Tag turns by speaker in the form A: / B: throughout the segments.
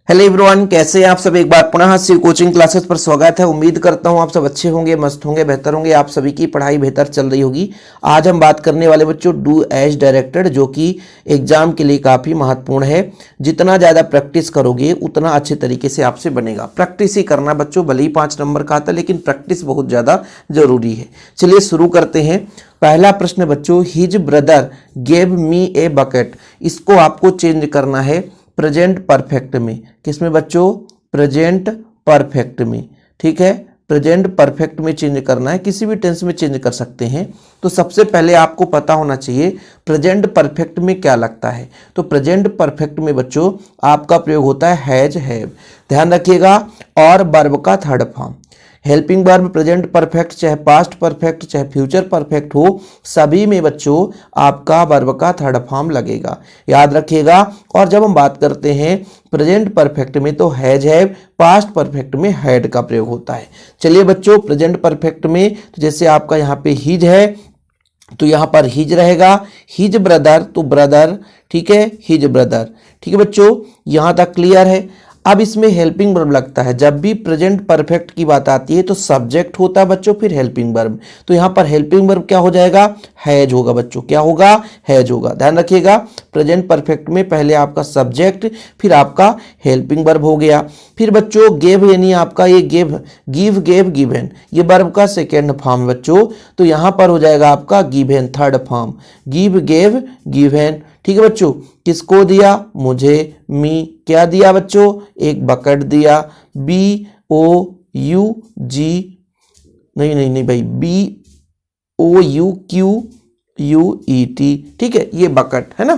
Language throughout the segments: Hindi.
A: हेलो एवरीवन, कैसे हैं आप सब। एक बार पुनः शिव कोचिंग क्लासेस पर स्वागत है। उम्मीद करता हूं आप सब अच्छे होंगे, मस्त होंगे, बेहतर होंगे। आप सभी की पढ़ाई बेहतर चल रही होगी। आज हम बात करने वाले बच्चों डू एज डायरेक्टेड, जो कि एग्जाम के लिए काफ़ी महत्वपूर्ण है। जितना ज़्यादा प्रैक्टिस करोगे उतना अच्छे तरीके से आपसे बनेगा। प्रैक्टिस ही करना बच्चों, भले ही 5 नंबर का आता, लेकिन प्रैक्टिस बहुत ज़्यादा जरूरी है। चलिए शुरू करते हैं। पहला प्रश्न बच्चों, his brother gave me a bucket. इसको आपको चेंज करना है प्रेजेंट परफेक्ट में। किसमें बच्चों? प्रेजेंट परफेक्ट में। ठीक है, प्रेजेंट परफेक्ट में चेंज करना है। किसी भी टेंस में चेंज कर सकते हैं। तो सबसे पहले आपको पता होना चाहिए प्रेजेंट परफेक्ट में क्या लगता है। तो प्रेजेंट परफेक्ट में बच्चों आपका प्रयोग होता है हैज, हैव। ध्यान रखिएगा। और वर्ब का third form, helping verb present perfect, चाहे पास्ट परफेक्ट चाहे फ्यूचर परफेक्ट हो, सभी में बच्चों आपका वर्ब का थर्ड फॉर्म लगेगा, याद रखिएगा। और जब हम बात करते हैं प्रेजेंट परफेक्ट में तो हैज, हैव, पास्ट परफेक्ट में हैड का प्रयोग होता है। चलिए बच्चों, प्रेजेंट परफेक्ट में तो जैसे आपका यहाँ पे हिज है तो यहाँ पर हिज रहेगा। हिज ब्रदर तो ब्रदर, ठीक है, हिज ब्रदर। ठीक है बच्चों, यहाँ तक क्लियर है। अब इसमें हेल्पिंग वर्ब लगता है। जब भी प्रेजेंट परफेक्ट की बात आती है तो सब्जेक्ट होता है बच्चों, फिर हेल्पिंग वर्ब। तो यहाँ पर हेल्पिंग वर्ब क्या हो जाएगा? हैज होगा बच्चों। क्या होगा? हैज होगा। ध्यान रखिएगा, प्रेजेंट परफेक्ट में पहले आपका सब्जेक्ट, फिर आपका हेल्पिंग वर्ब हो गया। फिर बच्चों गेव, यानी आपका ये गेव, गिव, गेव, गिवन, ये वर्ब का सेकेंड फॉर्म बच्चों। तो यहाँ पर हो जाएगा आपका given, third form, give, gave, given. ठीक है बच्चों, किसको दिया? मुझे, मी। क्या दिया बच्चों? एक बकेट दिया। बी ओ यू जी, नहीं भाई, B O U Q U E T. ठीक है, ये बकेट है ना।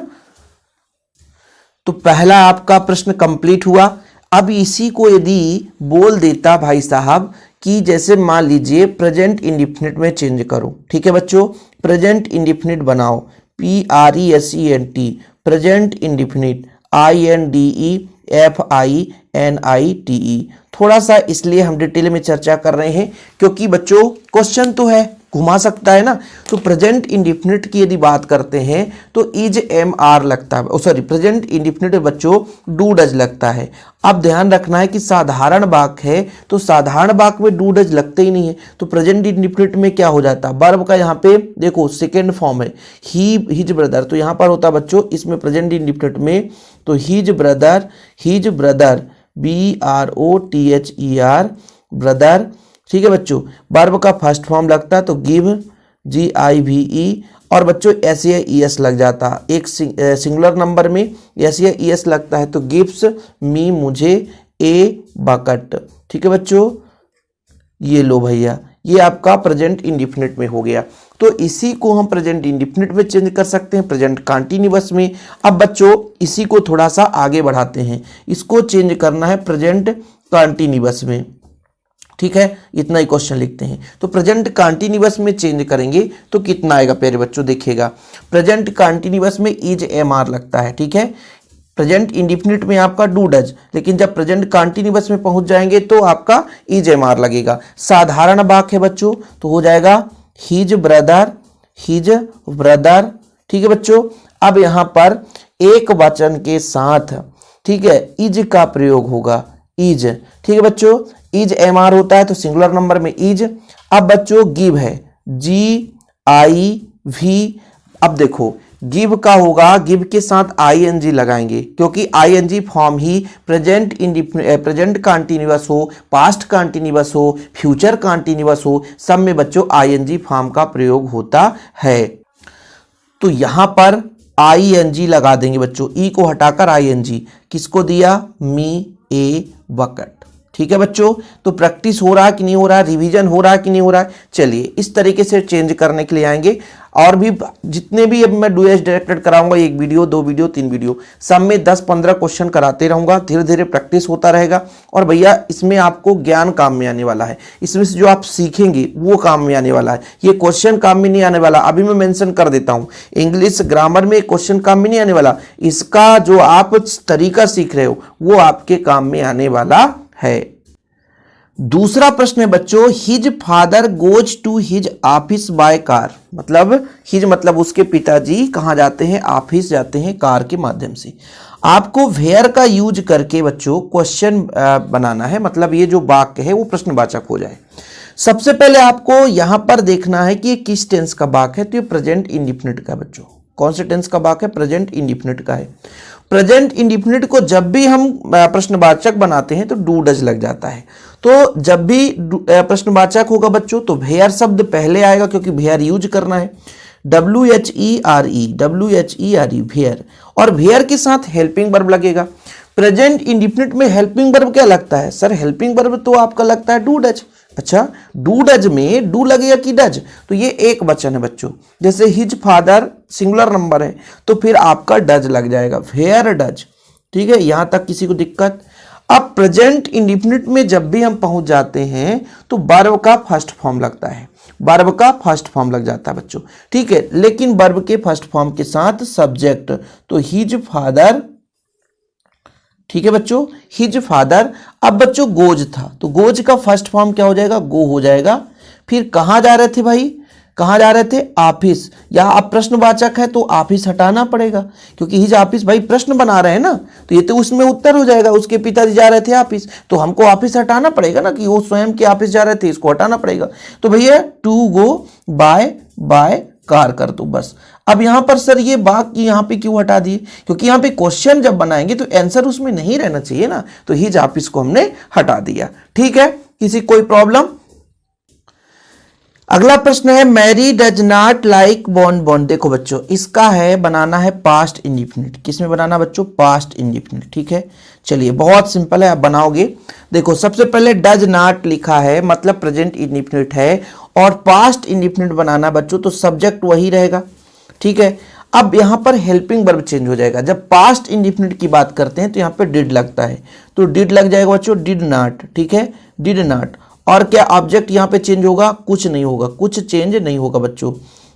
A: तो पहला आपका प्रश्न कंप्लीट हुआ। अब इसी को यदि बोल देता भाई साहब कि जैसे मान लीजिए प्रेजेंट इंडिफिनिट में चेंज करो। ठीक है बच्चों, प्रेजेंट इंडिफिनिट बनाओ, PRESENT, प्रेजेंट इंडिफिनिट, INDEFINITE। थोड़ा सा इसलिए हम डिटेल में चर्चा कर रहे हैं क्योंकि बच्चों क्वेश्चन तो है, घुमा सकता है ना। तो प्रेजेंट इंडिफिनिट की यदि बात करते हैं तो इज MR लगता है, सॉरी, प्रेजेंट इंडिफिनिट बच्चों डू डज लगता है। अब ध्यान रखना है कि साधारण वाक्य है तो साधारण वाक्य में डू डज लगते ही नहीं है। तो प्रेजेंट इंडिफिनिट में क्या हो जाता है? वर्ब का यहाँ पे देखो सेकेंड फॉर्म है ही, हिज ब्रदर। तो यहाँ पर होता बच्चों इसमें प्रेजेंट इंडिफिनिट में तो his brother, his brother, BROTHER, brother. ठीक है बच्चों, वर्ब का फर्स्ट फॉर्म लगता है तो गिव, GIVE। और बच्चों SES लग जाता, एक सिंगुलर नंबर में SES लगता है तो गिव्स मी, मुझे, ए बकेट। ठीक है बच्चों, ये लो भैया, ये आपका प्रेजेंट इंडिफिनिट में हो गया। तो इसी को हम प्रेजेंट इंडिफिनिट में चेंज कर सकते हैं, प्रेजेंट कंटीन्यूअस में। अब बच्चों इसी को थोड़ा सा आगे बढ़ाते हैं, इसको चेंज करना है प्रेजेंट कंटीन्यूअस में। ठीक है, इतना ही क्वेश्चन लिखते हैं। तो प्रेजेंट कंटीन्यूअस में चेंज करेंगे तो कितना आएगा प्यारे बच्चों? देखिएगा, प्रेजेंट कंटीन्यूअस में इज MR लगता है। ठीक है, प्रेजेंट इंडिफिनिट में आपका डू डज, लेकिन जब प्रेजेंट कंटीन्यूअस में पहुंच जाएंगे तो आपका इज MR लगेगा। साधारण वाक्य है बच्चों तो हो जाएगा हिज ब्रदर, हिज ब्रदर। ठीक है बच्चों, अब यहां पर एक वचन के साथ, ठीक है, इज का प्रयोग होगा, इज। ठीक है बच्चों, इज MR होता है तो सिंगुलर नंबर में इज। अब बच्चों गिव है, GIV। अब देखो गिव का होगा, गिव के साथ ING लगाएंगे क्योंकि ING फॉर्म ही प्रेजेंट कंटीन्यूअस हो, पास्ट कंटीन्यूअस हो, फ्यूचर कंटीन्यूअस हो, सब में बच्चों ING फॉर्म का प्रयोग होता है। तो यहां पर ING लगा देंगे बच्चों, ई को हटाकर ING। किसको दिया? मी, ए बकेट। ठीक है बच्चों, तो प्रैक्टिस हो रहा है कि नहीं हो रहा है, रिवीजन हो रहा है कि नहीं हो रहा है। चलिए इस तरीके से चेंज करने के लिए आएंगे। और भी जितने भी अब मैं डू एज डायरेक्टेड कराऊंगा, 1 वीडियो, 2 वीडियो, 3 वीडियो, सब में 10-15 क्वेश्चन कराते रहूंगा। धीरे धीरे प्रैक्टिस होता रहेगा। और भैया इसमें आपको ज्ञान काम में आने वाला है, इसमें से जो आप सीखेंगे वो काम में आने वाला है। ये क्वेश्चन काम में नहीं आने वाला, अभी मैं मेंशन कर देता हूं। इंग्लिश ग्रामर में क्वेश्चन काम में नहीं आने वाला, इसका जो आप तरीका सीख रहे हो वो आपके काम में आने वाला है। दूसरा प्रश्न है बच्चों, his father goes to his office by car. मतलब हिज मतलब उसके पिताजी कहाँ जाते हैं? ऑफिस जाते हैं कार के माध्यम से। आपको वेयर का यूज करके बच्चों क्वेश्चन बनाना है, मतलब ये जो वाक्य है वो प्रश्नवाचक हो जाए। सबसे पहले आपको यहां पर देखना है कि ये किस टेंस का वाक्य है, तो ये प्रेजेंट इंडिफिनिट का बच्चों। कौन से टेंस का वाक्य है? प्रेजेंट इंडिफिनिट का है। प्रेजेंट इंडिफिनिट को जब भी हम प्रश्नवाचक बनाते हैं तो डू डज लग जाता है। तो जब भी प्रश्नवाचक होगा बच्चों तो वेयर शब्द पहले आएगा, क्योंकि वेयर यूज करना है। WHERE वेयर, और वेयर के साथ हेल्पिंग वर्ब लगेगा। प्रेजेंट इंडिफिनिट में हेल्पिंग वर्ब क्या लगता है? सर हेल्पिंग वर्ब तो आपका लगता है डू डज। अच्छा, डू डज में डू लगेगा कि डज? तो ये एक वचन है बच्चों, जैसे हिज फादर सिंगुलर नंबर है तो फिर आपका डज लग जाएगा, वेयर डज। ठीक है, यहां तक किसी को दिक्कत? अब प्रेजेंट इंडिफिनिट में जब भी हम पहुंच जाते हैं तो वर्ब का फर्स्ट फॉर्म लगता है, वर्ब का फर्स्ट फॉर्म लग जाता है बच्चों। ठीक है, लेकिन वर्ब के फर्स्ट फॉर्म के साथ सब्जेक्ट, तो हिज फादर। ठीक है बच्चों, हिज फादर। अब बच्चों गोज था तो गोज का फर्स्ट फॉर्म क्या हो जाएगा? गो हो जाएगा। फिर कहां जा रहे थे भाई? कहां जा रहे थे? ऑफिस। या अब प्रश्नवाचक है तो ऑफिस हटाना पड़ेगा, क्योंकि हिज ऑफिस, भाई प्रश्न बना रहे हैं ना, तो ये तो उसमें उत्तर हो जाएगा। उसके पिताजी जा रहे थे ऑफिस, तो हमको ऑफिस हटाना पड़ेगा ना, कि वो स्वयं के ऑफिस जा रहे थे, इसको हटाना पड़ेगा। तो भैया टू गो बाय कार कर दो बस। अब यहां पर सर ये वाक्य यहां पे क्यों हटा दिए? क्योंकि यहां पे क्वेश्चन जब बनाएंगे तो आंसर उसमें नहीं रहना चाहिए ना, तो हिज ऑफिस को हमने हटा दिया। ठीक है, किसी कोई प्रॉब्लम? अगला प्रश्न है मैरी डज नॉट लाइक बॉन। देखो बच्चों, इसका है बनाना है पास्ट इंडिफिनिट। किसमें बनाना बच्चों? Past indefinite. ठीक है, चलिए बहुत सिंपल है, आप बनाओगे। देखो सबसे पहले डज नॉट लिखा है, मतलब प्रेजेंट इंडिफिनिट है, और पास्ट इंडिफिनिट बनाना बच्चों तो सब्जेक्ट वही रहेगा। ठीक है, अब यहां पर हेल्पिंग वर्ब चेंज हो जाएगा। जब पास्ट इंडिफिनिट की बात करते हैं तो यहां पे डिड लगता है, तो डिड लग जाएगा बच्चों, डिड नॉट। ठीक है, डिड नॉट। और क्या ऑब्जेक्ट यहां पे चेंज होगा? कुछ नहीं होगा, कुछ चेंज नहीं होगा बच्चों।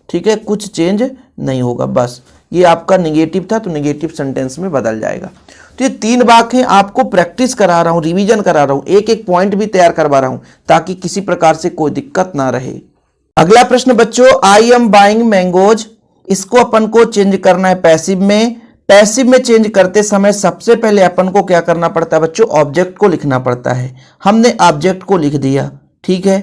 A: ठीक है, कुछ चेंज नहीं होगा, बस ये आपका निगेटिव था तो निगेटिव सेंटेंस में बदल जाएगा। तो ये तीन वाक्य हैं, आपको प्रैक्टिस करा रहा हूं, रिवीजन करा रहा हूं, एक एक पॉइंट भी तैयार करवा रहा हूं ताकि किसी प्रकार से कोई दिक्कत ना रहे। अगला प्रश्न बच्चों, आई एम बाइंग मैंगोज। इसको अपन को चेंज करना है पैसिव में। पैसिव में चेंज करते समय सबसे पहले अपन को क्या करना पड़ता है बच्चों? ऑब्जेक्ट को लिखना पड़ता है। हमने ऑब्जेक्ट को लिख दिया। ठीक है,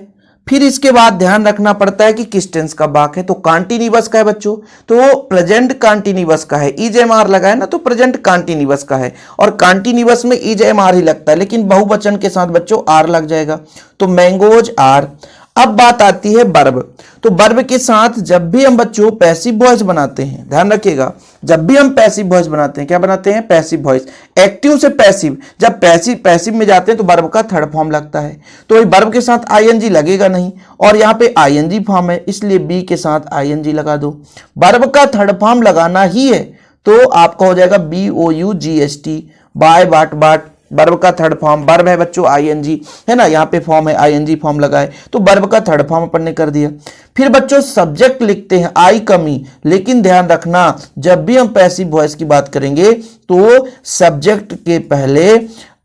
A: फिर इसके बाद ध्यान रखना पड़ता है कि किस टेंस का वाक्य है, तो कॉन्टिन्यूअस का है बच्चों, तो प्रेजेंट कॉन्टिन्यूअस का है। इज एम आर लगा है ना, तो प्रेजेंट कॉन्टिन्यूअस का है, और कॉन्टिन्यूअस में इज एम आर ही लगता है, लेकिन बहुवचन के साथ बच्चों आर लग जाएगा, तो मैंगोज आर। अब बात आती है वर्ब। तो वर्ब के साथ जब भी हम बच्चों पैसिव वॉइस बनाते हैं, ध्यान रखिएगा, जब भी हम पैसिव वॉइस बनाते हैं, क्या बनाते हैं? Passive voice. एक्टिव से पैसिव, जब पैसिव में जाते हैं तो वर्ब का थर्ड फॉर्म लगता है, तो वर्ब के साथ आईएनजी लगेगा नहीं, और यहाँ पे आईएनजी फॉर्म है, इसलिए बी के साथ आईएनजी लगा दो। वर्ब का थर्ड फॉर्म लगाना ही है, तो आपका हो जाएगा BOUGST, बाय बाट। वर्ब का थर्ड फॉर्म, वर्ब है बच्चों आईएनजी, है ना, यहाँ पे फॉर्म है आईएनजी फॉर्म लगा है, तो वर्ब का थर्ड फॉर्म अपन ने कर दिया। फिर बच्चों सब्जेक्ट लिखते हैं आई कमी, लेकिन ध्यान रखना जब भी हम पैसिव वॉइस की बात करेंगे तो सब्जेक्ट के पहले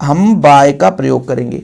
A: हम बाय का प्रयोग करेंगे।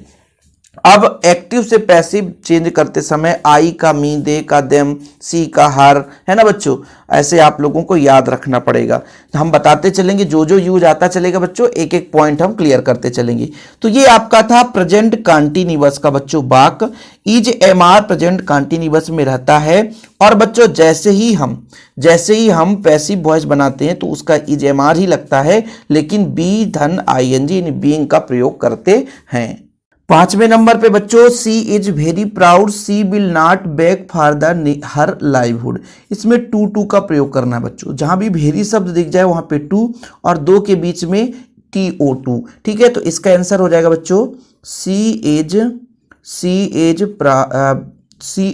A: अब एक्टिव से पैसिव चेंज करते समय आई का मी, दे का देम, सी का हर, है ना बच्चों, ऐसे आप लोगों को याद रखना पड़ेगा। हम बताते चलेंगे, जो जो यूज आता चलेगा बच्चों, एक एक पॉइंट हम क्लियर करते चलेंगे। तो ये आपका था प्रेजेंट कॉन्टिन्यूअस का बच्चों वाक्य। Is am are present continuous में रहता है, और बच्चों जैसे ही हम पैसिव वॉइस बनाते हैं तो उसका इज एम आर ही लगता है, लेकिन बी धन आईएनजी यानी बीइंग का प्रयोग करते हैं। 5वें नंबर पे बच्चों, she is very proud, she will not beg for the her livelihood. इसमें टू का प्रयोग करना है बच्चों, जहां भी वेरी शब्द दिख जाए वहां पे टू, और दो के बीच में TO2। ठीक है, तो इसका आंसर हो जाएगा बच्चों सी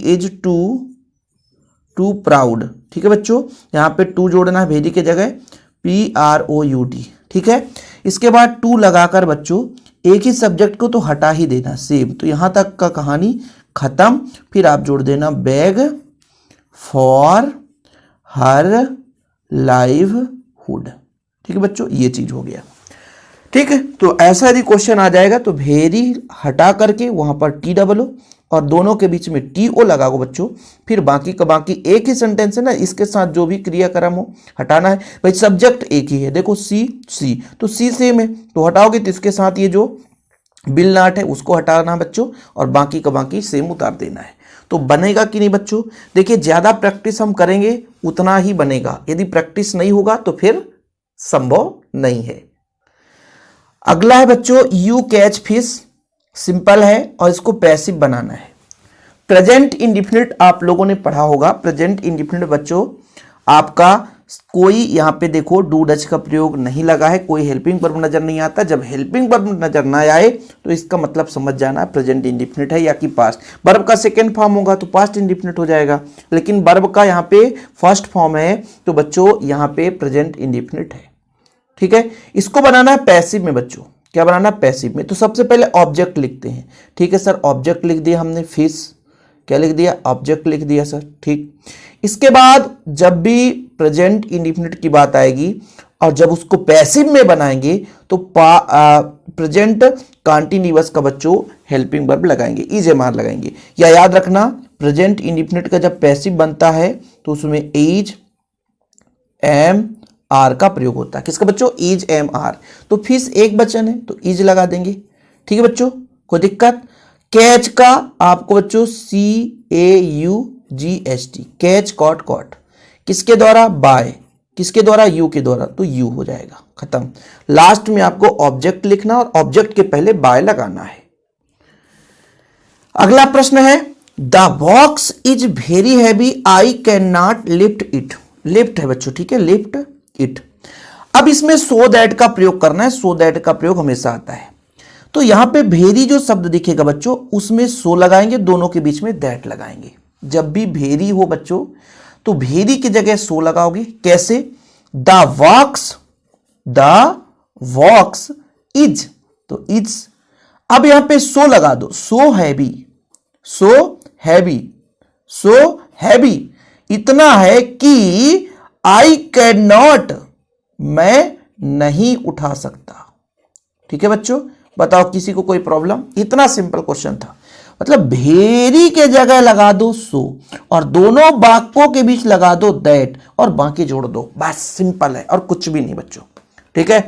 A: इज टू प्राउड। ठीक है बच्चों, यहाँ पे टू जोड़ना है वेरी के जगह, PROUD। ठीक है, इसके बाद टू लगाकर बच्चों एक ही सब्जेक्ट को तो हटा ही देना, सेम। तो यहां तक का कहानी खत्म। फिर आप जोड़ देना बैग फॉर हर लाइवहुड। ठीक है बच्चों, ये चीज हो गया। ठीक है, तो ऐसा यदि क्वेश्चन आ जाएगा तो भेरी हटा करके वहां पर टी डबल ओ और दोनों के बीच में टी ओ लगाओ बच्चों, फिर बाकी का बाकी एक ही सेंटेंस है ना, इसके साथ जो भी क्रियाक्रम हो हटाना है। भाई सब्जेक्ट एक ही है, देखो सी सी, तो सी सेम है तो हटाओगे तो इसके साथ ये जो बिल नाट है उसको हटाना है बच्चों, और बाकी का बाकी सेम उतार देना है। तो बनेगा कि नहीं बच्चों? देखिए ज्यादा प्रैक्टिस हम करेंगे उतना ही बनेगा, यदि प्रैक्टिस नहीं होगा तो फिर संभव नहीं है। अगला है बच्चों यू कैच फिश, सिंपल है और इसको पैसिव बनाना है। प्रेजेंट इंडिफिनिट आप लोगों ने पढ़ा होगा। प्रेजेंट इंडिफिनिट बच्चों आपका कोई यहां पे देखो डू डच का प्रयोग नहीं लगा है, कोई हेल्पिंग वर्ब नजर नहीं आता। जब हेल्पिंग वर्ब नजर ना आए तो इसका मतलब समझ जाना है प्रेजेंट इंडिफिनिट है या कि पास्ट। वर्ब का सेकेंड फॉर्म होगा तो पास्ट इंडिफिनिट हो जाएगा, लेकिन वर्ब का यहाँ पे फर्स्ट फॉर्म है तो बच्चों यहाँ पे प्रेजेंट इंडिफिनिट है। ठीक है, इसको बनाना है पैसिव में बच्चों। क्या बनाना है? पैसिव में। तो सबसे पहले ऑब्जेक्ट लिखते हैं। ठीक है सर, ऑब्जेक्ट लिख दिया हमने फिश। क्या लिख दिया? ऑब्जेक्ट लिख दिया सर। ठीक, इसके बाद जब भी प्रेजेंट इंडिफिनिट की बात आएगी और जब उसको पैसिव में बनाएंगे तो प्रेजेंट कंटीन्यूअस का बच्चों हेल्पिंग वर्ब लगाएंगे, इज एम आर लगाएंगे। या याद रखना प्रेजेंट इंडिफिनिट का जब पैसिव बनता है तो उसमें इज एम आर का प्रयोग होता है। किसका बच्चों? Is am are. तो फिश एक वचन है तो इज लगा देंगे। ठीक है बच्चों, कोई दिक्कत? कैच का आपको बच्चों CAUGHT, कैच कॉट कॉट, किसके द्वारा? बाय। किसके द्वारा? यू के द्वारा, तो यू हो जाएगा, खत्म। लास्ट में आपको ऑब्जेक्ट लिखना और ऑब्जेक्ट के पहले बाय लगाना है। अगला प्रश्न है the box is very heavy I can not lift it. Lift है बच्चों, ठीक है, लिफ्ट इट। अब इसमें सो दैट का प्रयोग करना है। सो दैट का प्रयोग हमेशा आता है, तो यहां पे भेरी जो शब्द दिखेगा बच्चों उसमें सो लगाएंगे, दोनों के बीच में दैट लगाएंगे। जब भी भेरी हो बच्चों तो भेरी की जगह सो लगाओगे। कैसे? द वॉक्स इज, तो इज। अब यहां पे सो लगा दो, so heavy, so heavy, so heavy, इतना है कि आई कैन नॉट, मैं नहीं उठा सकता। ठीक है बच्चों, बताओ किसी को कोई प्रॉब्लम? इतना सिंपल क्वेश्चन था। मतलब भेरी के जगह लगा दो सो और दोनों वाक्यों के बीच लगा दो दैट और बाकी जोड़ दो, बस सिंपल है और कुछ भी नहीं बच्चों। ठीक है,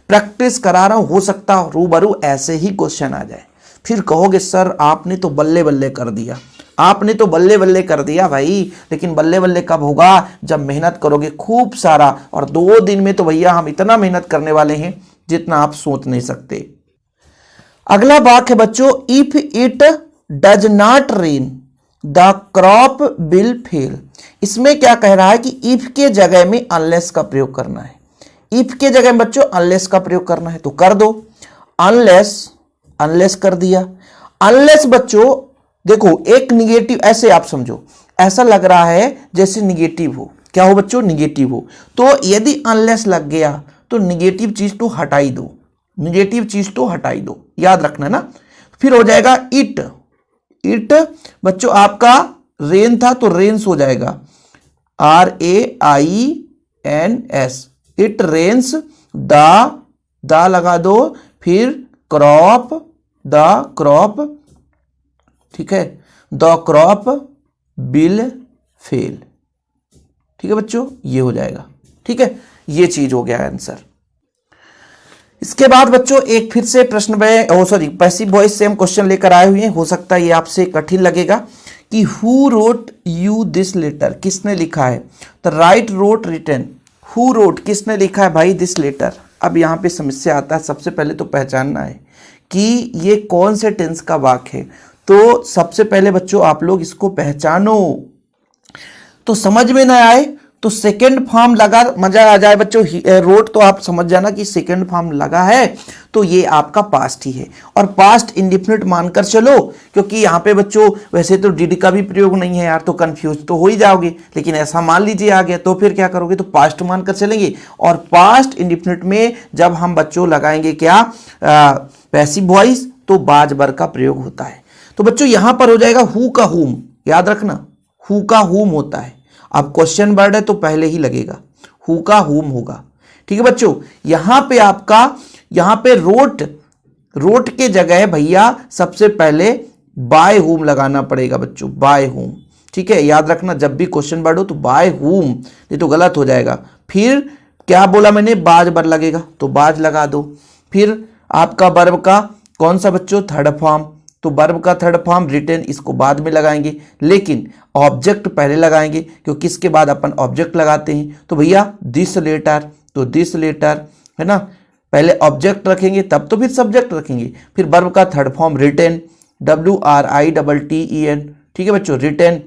A: प्रैक्टिस करा रहा हूं, हो सकता रूबरू ऐसे ही क्वेश्चन आ जाए, फिर कहोगे सर आपने तो बल्ले बल्ले कर दिया। आपने तो बल्ले बल्ले कर दिया भाई, लेकिन बल्ले बल्ले कब होगा? जब मेहनत करोगे खूब सारा, और 2 दिन में तो भैया हम इतना मेहनत करने वाले हैं जितना आप सोच नहीं सकते। अगला वाक्य है बच्चों if it does not rain the crop will fail. इसमें क्या कह रहा है कि इफ के जगह में अनलेस का प्रयोग करना है। इफ के जगह में बच्चों अनलेस का प्रयोग करना है तो कर दो। अनलेस, अनलेस कर दिया। अनलेस बच्चों देखो एक निगेटिव, ऐसे आप समझो, ऐसा लग रहा है जैसे निगेटिव हो। क्या हो बच्चों? निगेटिव हो। तो यदि अनलेस लग गया तो निगेटिव चीज तो हटाई दो, निगेटिव चीज तो हटाई दो, याद रखना ना। फिर हो जाएगा इट। इट बच्चों आपका रेन था तो रेन्स हो जाएगा, RAINS। इट रेन्स द लगा दो, फिर क्रॉप, द क्रॉप, ठीक है, द क्रॉप विल फेल। ठीक है बच्चों, ये हो जाएगा। ठीक है, ये चीज हो गया आंसर। इसके बाद बच्चों एक फिर से प्रश्न में पैसिव वॉइस से हम क्वेश्चन लेकर आए हुए हैं। हो सकता है ये आपसे कठिन लगेगा कि who wrote you this letter, किसने लिखा है? The write wrote written, who wrote, किसने लिखा है भाई दिस लेटर। अब यहां पे समस्या आता है, सबसे पहले तो पहचानना है कि ये कौन से टेंस का वाक्य है। तो सबसे पहले बच्चों आप लोग इसको पहचानो, तो समझ में ना आए तो सेकेंड फॉर्म लगा, मजा आ जाए बच्चों। रोट तो आप समझ जाना कि सेकेंड फॉर्म लगा है तो ये आपका पास्ट ही है, और पास्ट इंडिफिनिट मानकर चलो, क्योंकि यहाँ पे बच्चों वैसे तो डिड का भी प्रयोग नहीं है यार, तो कंफ्यूज तो हो ही जाओगे। लेकिन ऐसा मान लीजिए आ गया तो फिर क्या करोगे? तो पास्ट मानकर चलेंगे। और पास्ट इंडिफिनिट में जब हम बच्चों लगाएंगे क्या? पैसिव वॉइस, तो बाज बर का प्रयोग होता है। तो बच्चों यहां पर हो जाएगा हु का हुम, याद रखना हु का हुम होता है। अब क्वेश्चन वर्ड है तो पहले ही लगेगा, हु का हुम होगा। ठीक है बच्चों, यहां पे आपका यहां पे रोट के जगह भैया सबसे पहले बाय होम लगाना पड़ेगा बच्चों, बाय होम। ठीक है, याद रखना जब भी क्वेश्चन वर्ड हो तो बाय होम, नहीं तो गलत हो जाएगा। फिर क्या बोला मैंने, बाज बर लगेगा तो बाज लगा दो। फिर आपका वर्ब का कौन सा बच्चों, थर्ड फॉर्म, तो वर्ब का थर्ड फॉर्म रिटेन, इसको बाद में लगाएंगे, लेकिन ऑब्जेक्ट पहले लगाएंगे क्योंकि इसके बाद अपन ऑब्जेक्ट लगाते हैं। तो भैया दिस लेटर, तो दिस लेटर है ना, पहले ऑब्जेक्ट रखेंगे तब तो फिर सब्जेक्ट रखेंगे। फिर वर्ब का थर्ड फॉर्म रिटेन, WRITTEN, ठीक है बच्चों, रिटेन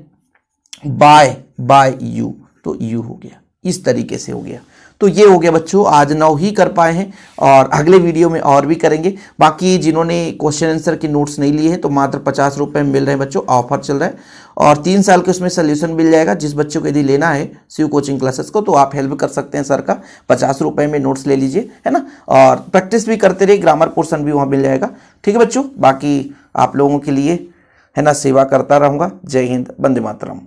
A: बाय यू, तो यू हो गया, इस तरीके से हो गया। तो ये हो गया बच्चों, आज 9 ही कर पाए हैं और अगले वीडियो में और भी करेंगे। बाकी जिन्होंने क्वेश्चन आंसर के नोट्स नहीं लिए हैं तो मात्र 50 रुपये में मिल रहे हैं बच्चों, ऑफर चल रहा है और 3 साल के उसमें सोल्यूशन मिल जाएगा। जिस बच्चों को यदि लेना है शिव कोचिंग क्लासेस को तो आप हेल्प कर सकते हैं सर का, 50 रुपये में नोट्स ले लीजिए, है ना, और प्रैक्टिस भी करते रहिए, ग्रामर पोर्शन भी वहाँ मिल जाएगा। ठीक है बच्चों, बाकी आप लोगों के लिए है ना सेवा करता रहूँगा। जय हिंद, वंदे मातरम।